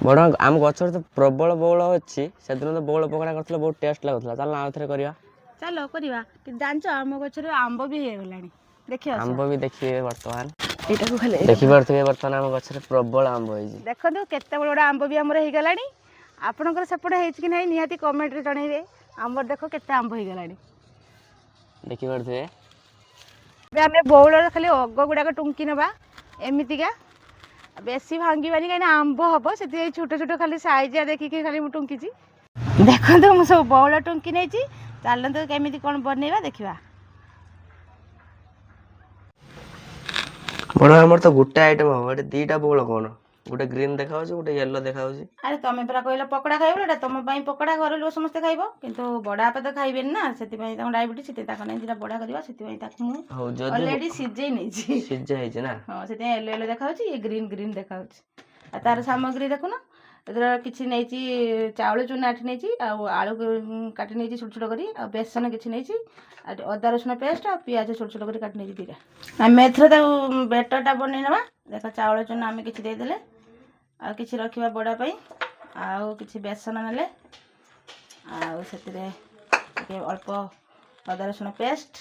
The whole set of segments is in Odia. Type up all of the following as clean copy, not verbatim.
ବଡ଼ ଆମ ଗଛରେ ତ ପ୍ରବଳ ବଉଳ ଅଛି। ସେଦିନ ତ ବଉଳ ପକୋଡ଼ା କରିଥିଲେ ବହୁତ ଟେଷ୍ଟ ଲାଗୁଥିଲା। ଚାଲ ଆଉ ଥରେ କରିବା। ଚାଲ କରିବା। କିନ୍ତୁ ଜାଣିଛ ଆମ ଗଛରେ ଆମ୍ବ ବି ହେଇଗଲାଣି। ଦେଖିବା ଆମ୍ବ ବି ଦେଖିବେ ବର୍ତ୍ତମାନ। ଏଇଟାକୁ ଖାଲି ଦେଖିପାରୁଥିବେ ବର୍ତ୍ତମାନ ଆମ ଗଛରେ ପ୍ରବଳ ଆମ୍ବ ହେଇଛି। ଦେଖନ୍ତୁ କେତେ ବଡ଼ ବଡ଼ ଆମ୍ବ ବି ଆମର ହେଇଗଲାଣି। ଆପଣଙ୍କର ସେପଟେ ହେଇଛି କି ନାହିଁ ନିହାତି କମେଣ୍ଟରେ ଜଣେଇବେ। ଆମର ଦେଖ କେତେ ଆମ୍ବ ହେଇଗଲାଣି ଦେଖିପାରୁଥିବେ। ଏବେ ଆମେ ବଉଳର ଖାଲି ଅଗ ଗୁଡ଼ାକ ଟୁଙ୍କି ନେବା ଏମିତିକା। ବେଶୀ ଭାଙ୍ଗିବାନି କାହିଁକିନା ଆମ୍ବ ହବ, ସେଥିପାଇଁ ଛୋଟ ଛୋଟ ଖାଲି ସାଇଜିଆ ଦେଖିକି ଖାଲି ମୁଁ ଟୁଙ୍କିଛି। ଦେଖନ୍ତୁ ମୁଁ ସବୁ ବଉଳ ଟୁଙ୍କି ନେଇଛି। ଚାଲନ୍ତୁ କେମିତି କ'ଣ ବନେଇବା ଦେଖିବା। ବଡ଼ ଆମର ତ ଗୋଟେ ଆଇଟମ ହବ। ଏଠି ଦିଟା ବଉଳ କ'ଣ? ଗୋଟେ ଗ୍ରୀନ୍ ଦେଖାଯାଉଛି, ଗୋଟେ ୟେଲୋ ଦେଖାଯାଉଛି। ଆରେ ତମେ ପରା କହିଲ ପକୋଡ଼ା ଖାଇବ, ଏଇଟା ତମ ପାଇଁ ପକୋଡ଼ା, ଘର ଲୋକ ସମସ୍ତେ ଖାଇବ। କିନ୍ତୁ ବଡ଼ ବାପା ତ ଖାଇବେନି ନା, ସେଥିପାଇଁ ତାଙ୍କୁ ଡାଇବେଟିସ୍, ସେଥିପାଇଁ ତାଙ୍କ ପାଇଁ ଦୁଇଟା ବଡ଼ା କରିବା। ସେଥିପାଇଁ ତାକୁ ମୁଁ ଅଲରେଡ଼ି ସିଝେଇ ନେଇଛି। ସିଝା ହେଇଛି ନା? ହଁ, ସେଥିପାଇଁ ୟେଲୋ ୟେଲୋ ଦେଖାଯାଉଛି, ଇଏ ଗ୍ରୀନ୍ ଗ୍ରୀନ୍ ଦେଖାଯାଉଛି। ଆଉ ତାର ସାମଗ୍ରୀ ଦେଖୁନ, ଏଥିର କିଛି ନେଇଛି ଚାଉଳ ଚୁନା ଏଠି ନେଇଛି, ଆଉ ଆଳୁ କାଟି ନେଇଛି ଛୋଟ ଛୋଟ କରି, ଆଉ ବେସନ କିଛି ନେଇଛି, ଆଉ ଅଦା ରସୁଣ ପେଷ୍ଟ, ଆଉ ପିଆଜ ଛୋଟ ଛୋଟ କରି କାଟି ନେଇଛି ଦୁଇଟା। ଆମେ ଏଥିରେ ତାକୁ ବେଟରଟା ବନେଇ ନେବା। ଦେଖ ଚାଉଳ ଚୁନା ଆମେ କିଛି ଦେଇଦେଲେ, ଆଉ କିଛି ରଖିବା ବଡ଼ା ପାଇଁ, ଆଉ କିଛି ବେସନ ନେଲେ, ଆଉ ସେଥିରେ ଟିକେ ଅଳ୍ପ ଅଦା ରସୁଣ ପେଷ୍ଟ,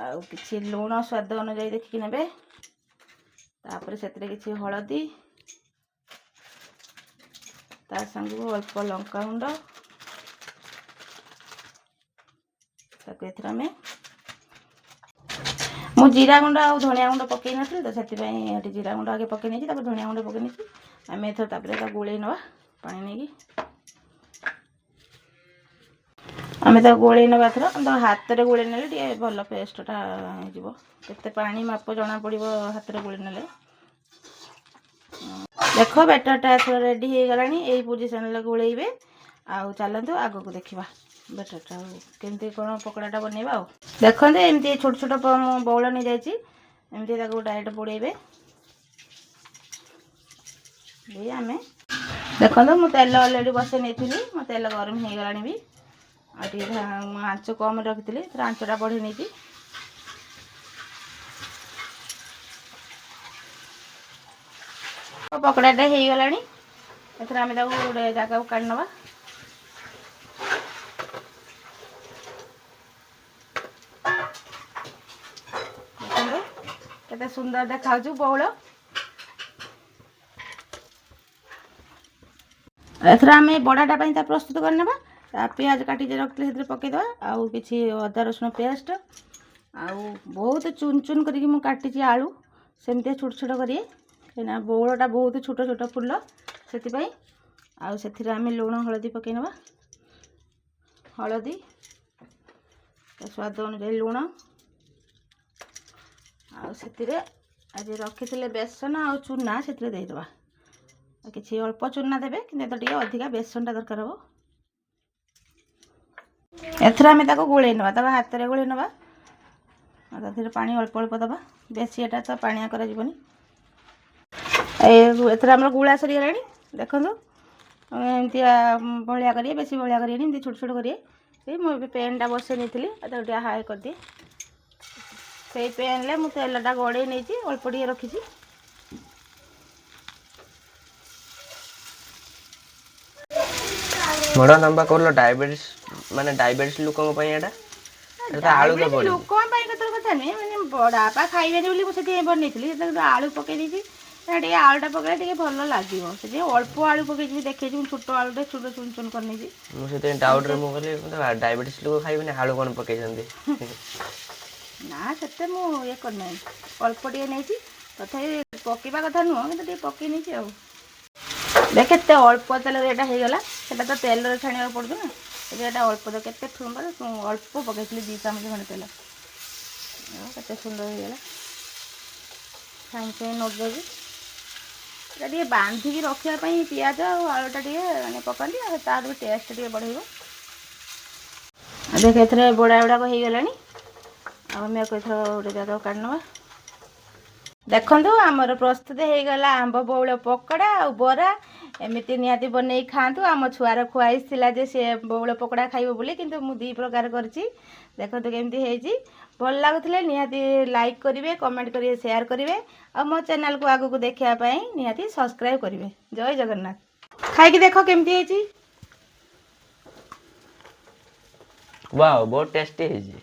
ଆଉ କିଛି ଲୁଣ ସ୍ୱାଦ ଅନୁଯାୟୀ ଦେଖିକି ନେବେ। ତାପରେ ସେଥିରେ କିଛି ହଳଦୀ, ତା ସାଙ୍ଗକୁ ଅଳ୍ପ ଲଙ୍କାଗୁଣ୍ଡ, ତାକୁ ଏଥିରେ ଆମେ ମୁଁ ଜିରା ଗୁଣ୍ଡ ଆଉ ଧନିଆ ଗୁଣ୍ଡ ପକେଇ ନଥିଲି ତ, ସେଥିପାଇଁ ଏଠି ଜିରା ଗୁଣ୍ଡ ଆଗେ ପକେଇ ନେଇଛି, ତାପରେ ଧନିଆ ଗୁଣ୍ଡ ପକେଇ ନେଇଛି। ଆମେ ଏଥର ତାପରେ ତାକୁ ଗୋଳେଇ ନେବା ପାଣି ନେଇକି। ଆମେ ତାକୁ ଗୋଳେଇ ନେବା ଏଥର। ତ ହାତରେ ଗୋଳେଇ ନେଲେ ଟିକେ ଭଲ ପେଷ୍ଟଟା ହେଇଯିବ। କେତେ ପାଣି ମାପ ଜଣା ପଡ଼ିବ ହାତରେ ଗୋଳେଇ ନେଲେ। ଦେଖ ବେଟରଟା ଏଥର ରେଡ଼ି ହେଇଗଲାଣି। ଏଇ ପୋଜିସନରେ ଗୋଳେଇବେ। ଆଉ ଚାଲନ୍ତୁ ଆଗକୁ ଦେଖିବା ବେଟରଟା କେମିତି କ'ଣ ପକୋଡ଼ାଟା ବନେଇବା। ଆଉ ଦେଖନ୍ତୁ ଏମିତି ଛୋଟ ଛୋଟ ବଉଳ ନେଇଯାଇଛି, ଏମିତି ତାକୁ ଡାଇରେକ୍ଟ ବୁଡ଼େଇବେ। ଦେଇ ଆମେ ଦେଖନ୍ତୁ ମୁଁ ତେଲ ଅଲରେଡ଼ି ବସେଇ ନେଇଥିଲି, ମୋ ତେଲ ଗରମ ହେଇଗଲାଣି ବି। ଆଉ ଟିକେ ଆଞ୍ଚ କମ୍ ରଖିଥିଲି, ଏଥର ଆଞ୍ଚଟା ବଢ଼େଇ ନେଇଛି। ପକୋଡ଼ାଟା ହେଇଗଲାଣି। ଏଥର ଆମେ ତାକୁ ଗୋଟେ ଜାଗାକୁ କାଢ଼ି ନେବା। ଦେଖନ୍ତୁ କେତେ ସୁନ୍ଦର ଦେଖାଯାଉଛି ବଉଳ। ଏଥର ଆମେ ବଡ଼ାଟା ପାଇଁ ତା ପ୍ରସ୍ତୁତ କରିନେବା। ପିଆଜ କାଟିକି ରଖିଥିଲେ ସେଥିରେ ପକାଇଦେବା, ଆଉ କିଛି ଅଦା ରସୁଣ ପେଷ୍ଟ, ଆଉ ବହୁତ ଚୁନ ଚୁନ କରିକି ମୁଁ କାଟିଛି ଆଳୁ, ସେମିତି ଛୋଟ ଛୋଟ କରି, କାହିଁକିନା ବଉଳଟା ବହୁତ ଛୋଟ ଛୋଟ ଫୁଲ ସେଥିପାଇଁ। ଆଉ ସେଥିରେ ଆମେ ଲୁଣ ହଳଦୀ ପକାଇ ନେବା। ହଳଦୀ, ସ୍ୱାଦ ଅନୁଯାୟୀ ଲୁଣ, ଆଉ ସେଥିରେ ଆଜି ରଖିଥିଲେ ବେସନ ଆଉ ଚୁନା ସେଥିରେ ଦେଇଦେବା। କିଛି ଅଳ୍ପ ଚୁନା ଦେବେ, କିନ୍ତୁ ଏତ ଟିକେ ଅଧିକା ବେସନଟା ଦରକାର ହେବ। ଏଥର ଆମେ ତାକୁ ଗୋଳେଇ ନେବା, ତାକୁ ହାତରେ ଗୋଳେଇ ନେବା। ଆଉ ତାଥିରେ ପାଣି ଅଳ୍ପ ଅଳ୍ପ ଦେବା, ବେଶୀ ଏଟା ତ ପାଣିଆ କରାଯିବନି। ଏଥର ଆମର ଗୁଳା ସରିଗଲାଣି। ଦେଖନ୍ତୁ ଏମିତି ଭଳିଆ କରିବେ, ବେଶୀ ଭଳିଆ କରିବେନି, ଏମିତି ଛୋଟ ଛୋଟ କରିବେ। ମୁଁ ଏବେ ପ୍ୟାନ୍ଟା ବସେଇ ନେଇଥିଲି, ତାକୁ ଟିକେ ହାଇ କରିଦିଏ। ସେଇ ପ୍ୟାନ୍ରେ ମୁଁ ତେଲଟା ଗଡ଼େଇ ନେଇଛି, ଅଳ୍ପ ଟିକେ ରଖିଛି। ବଡ଼ ଲମ୍ବା କରୁଲ ଡାଇବେଟିସ୍, ମାନେ ଡାଇବେଟିସ୍ ଲୋକଙ୍କ ପାଇଁ ଏଇଟା ଆଳୁ ତ ପଡ଼ିଛି। ଲୋକଙ୍କ ପାଇଁ କଥା ନୁହେଁ, ମାନେ ବଡ଼ ବାପା ଖାଇବେନି ବୋଲି ମୁଁ ସେଥିପାଇଁ ବନେଇଥିଲି। ସେଥିରେ ଆଳୁ ପକେଇ ଦେଇଛି, ଟିକେ ଆଳୁଟା ପକେଇଲେ ଟିକେ ଭଲ ଲାଗିବ। ସେଥିପାଇଁ ଅଳ୍ପ ଆଳୁ ପକେଇଛି, ଦେଖେଇଛି ମୁଁ ଛୋଟ ଆଳୁଟେ ଛୋଟ ଚୁନ ଚୁନ କରିନେଇଛି। ମୁଁ ସେଥିପାଇଁ ଡାଉଟ୍ରେ ମୁଁ କହିଲି ଡାଇବେଟିସ୍ ଲୋକ ଖାଇବେନି, ଆଳୁ କ'ଣ ପକେଇଛନ୍ତି। ନା ସେତେ ମୁଁ ଇଏ କରିନାହିଁ, ଅଳ୍ପ ଟିକେ ନେଇଛି। ତଥାପି ପକେଇବା କଥା ନୁହଁ, କିନ୍ତୁ ଟିକେ ପକେଇ ନେଇଛି। ଆଉ ଦେଖ କେତେ ଅଳ୍ପ ତେଲରେ ଏଇଟା ହେଇଗଲା। ସେଟା ତ ତେଲରେ ଛାଣିବାକୁ ପଡ଼ୁଛି ନା, ଏଇଟା ଅଳ୍ପ କେତେ ସୁନ୍ଦର, ଅଳ୍ପ ପକେଇଥିଲି 2 ଚାମଚ ଖଣ୍ଡେ ତେଲ। କେତେ ସୁନ୍ଦର ହେଇଗଲା। ସାଙ୍ଗେ ସାଙ୍ଗେ ନଦେବି ଏଇଟା ଟିକେ ବାନ୍ଧିକି ରଖିବା ପାଇଁ ପିଆଜ ଆଉ ଆଳୁଟା ଟିକେ ମାନେ ପକାନ୍ତି, ଆଉ ତାର ବି ଟେଷ୍ଟ ଟିକେ ବଢ଼େଇବ। ଦେଖ ଏଥିରେ ବଡ଼ା ଗୁଡ଼ାକ ହେଇଗଲାଣି। ଆଉ ଆମେ ଏଥର ଗୋଟେ ଜାଗାକୁ କାଢ଼ି ନେବା। ଦେଖନ୍ତୁ ଆମର ପ୍ରସ୍ତୁତ ହେଇଗଲା ଆମ୍ବ ବଉଳ ପକୋଡ଼ା ଆଉ ବରା। ଏମିତି ନିହାତି ବନେଇ ଖାଆନ୍ତୁ। ଆମ ଛୁଆର ଖୁଆଇଶ ଥିଲା ଯେ ସେ ବଉଳ ପକୋଡ଼ା ଖାଇବ ବୋଲି, କିନ୍ତୁ ମୁଁ 2 ପ୍ରକାର କରିଛି। ଦେଖନ୍ତୁ କେମିତି ହେଇଛି। ଭଲ ଲାଗୁଥିଲେ ନିହାତି ଲାଇକ୍ କରିବେ, କମେଣ୍ଟ କରିବେ, ସେୟାର କରିବେ ଆଉ ମୋ ଚ୍ୟାନେଲକୁ ଆଗକୁ ଦେଖିବା ପାଇଁ ନିହାତି ସବସ୍କ୍ରାଇବ୍ କରିବେ। ଜୟ ଜଗନ୍ନାଥ। ଖାଇକି ଦେଖ କେମିତି ହେଇଛି। ୱାଓ ବହୁତ ଟେଷ୍ଟି ହେଇଛି।